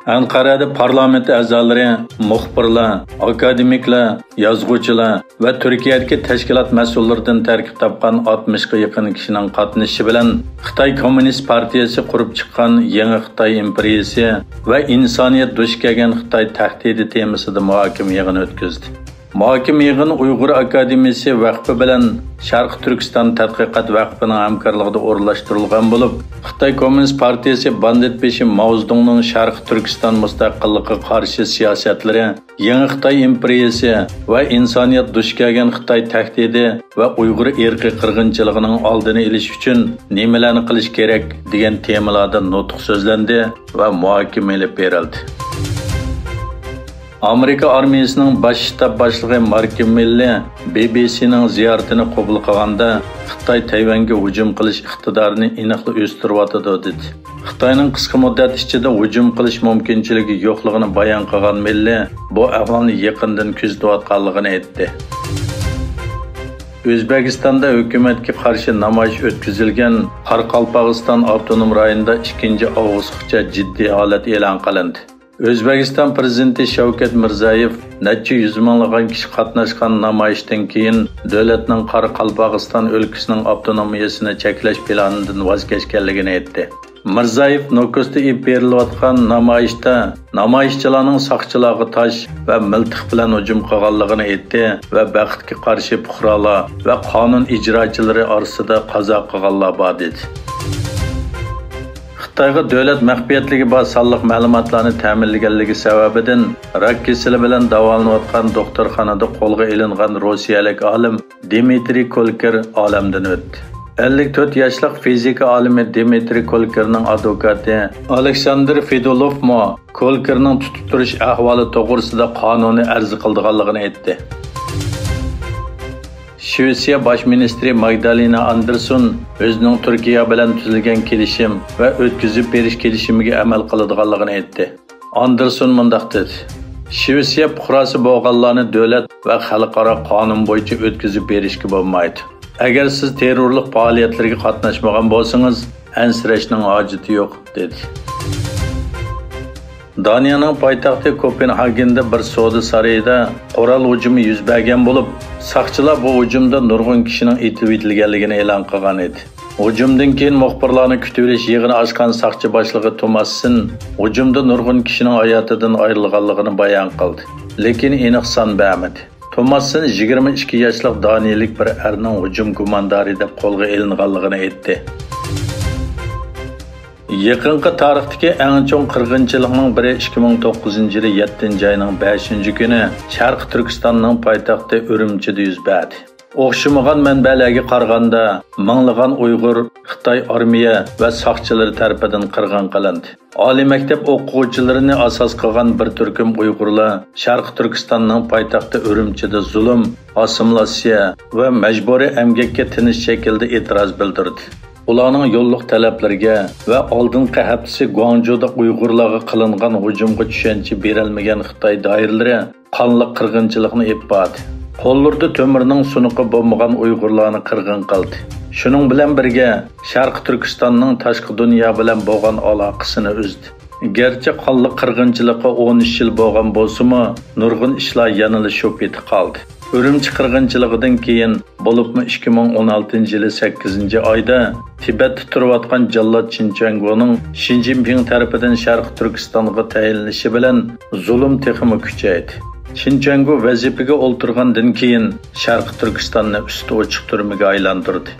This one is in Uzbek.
Ankara'da parlament a'zolari, muxbirlar, akademiklar, yozuvchilar va Turkiyadagi tashkilot mas'ullaridan tarkib topgan 60 ga yaqin kishining qatnashishi bilan Xitoy Kommunist partiyasi qurib chiqqan yangi Xitoy imperiyasi va insoniyat duch kelgan Xitoy tahdidi temasida muhokama yig'ini o'tkazdi. Muhokama yig'ini Uyg'ur akademiyasi vaqfi bilan Sharq Turkiston tadqiqot vaqfining hamkorligida o'rinlashtirilgan bo'lib, Xitoy Kommunist partiyasi banditbeshi Mao Zedongning Sharq Turkiston mustaqilligiga qarshi siyosatlari, yangi Xitoy imperiyasi va insoniyat duch kelgan Xitoy tahdidi va Uyg'ur irqiy qirg'inchiligining oldini olish uchun nimalarni qilish kerak degan temalarda nutq so'zlandi va muhokama olib berildi. Amerika armiyasining bosh shtab boshlig'i Mark Milley BBC'ning ziyoratini qabul qilganda Xitoy Tayvanga hujum qilish iqtidorini aniqlab o'stirayotdi dedi. Xitoyning qisqa muddat ichida hujum qilish mumkinchiligi yo'qligini bayon qilgan Milley bu ahvolni yaqindan kuzatayotganligini aytdi. O'zbekistonda hukumatga qarshi namoyish o'tkazilgan Qoraqalpog'iston avtonom rayonida 2 avgustgacha jiddiy holat e'lon qilindi. O'zbekiston prezidenti Shavkat Mirziyoyev necha yuz minglagan kishi qatnashgan namoyishdan keyin davlatning Qoraqalpog'iston o'lkasining avtonomiyasini cheklash planidan voz kechganligini aytdi. Mirziyoyev Nukusda berilayotgan namoyishda namoyishchilarning soqchilarga tosh va miltiq bilan hujum qilganligini aytdi va baxtga qarshi fuqarolar va qonun ijrochilari orasida qazo qilganlar bor dedi. Xitoyga davlat maxfiyatligi bor sonliq ma'lumotlarni ta'minlaganligi sababidan rak kasali bilan davolanayotgan doktorxonada qo'lga olingan rossiyalik olim Dmitriy Kolker olamdan o'tdi. 54 yoshli fizika olimi Dmitriy Kolkerning advokati Aleksandr Fedolovmo Kolkerning tutib turish ahvoli to'g'risida qonuniy arz qilganligini aytdi. Shvetsiya bosh ministri Magdalena Andersson o'zining Turkiya bilan tuzilgan kelishim va o'tkazib berish kelishimiga amal qiladiganligini aytdi. Andersson mundaq dedi: Shvetsiya fuqarosi bo'lganlarni davlat va xalqaro qonun bo'yicha o'tkazib berishga bo'lmaydi. Agar siz terrorlik faoliyatlarga qatnashmagan bo'lsangiz, ansirashning hojati yo'q dedi. Daniyaning poytaxti Kopenhagen'da bir savdo sarayida qoral hujumi yuz bergan bo'lib, saqchilar bu hujumda nurg'un kishining etib etilganligini e'lon qilgan edi. Hujumdan keyin muxbirlarni kutib olish yig'ini ochgan saqchi boshlig'i Tomassin hujumda nurg'un kishining hayotidan ayrilganligini bayon qildi, lekin aniq son bermadi. Tomassin 22 yoshli daniyalik bir erning hujum gumondori deb qo'lga olinganligini aytdi. Yaqinqi tarixdagi eng chong qirg'inchilikning biri 2009-yil 7-oyning 5-kuni Sharq Turkistonning poytaxti Urumchida yuz berdi. O'xshamagan manbalarga qaraganda minglagan Uyg'ur Xitoy armiya va soqchilari tomonidan qirg'in qilindi. Oliy maktab o'quvchilarini asos qilgan bir turkum Uyg'urlar Sharq Turkistonning poytaxti Urumchida zulm, assimilyatsiya va majburiy emgakka tinish shaklda e'tiroz bildirdi. Ularning yo'lliq talablariga va oldingi haftasi Guangzhouda Uyg'urlarga qilingan hujumga tushuncha berilmagan Xitoy doiralari qonli qirg'inchilikni ibbadi. Qo'llarda to'mirning sunuqi bo'lmagan Uyg'urlarni qirg'in qildi. Shuning bilan birga Sharq Turkistonning tashqi dunyo bilan bo'lgan aloqasini uzdi. Gerçi qonli qirg'inchilikqa 13 yil bo'lgan bo'lsa-mu, nurg'un ishlar yanada shu peti qoldi. Urumchi qirg'inchiligidan keyin bo'libmi 2016-yil 8-oyda Tibetda turayotgan jallod Xinjiangning Xi Jinping tarafidan Sharq Turkistonga tayinlanishi bilan zulm texmi kuchaydi. Xinjiangni vazifaga o'ltirgandan keyin Sharq Turkistonni usti ochiq turmaga aylantirdi.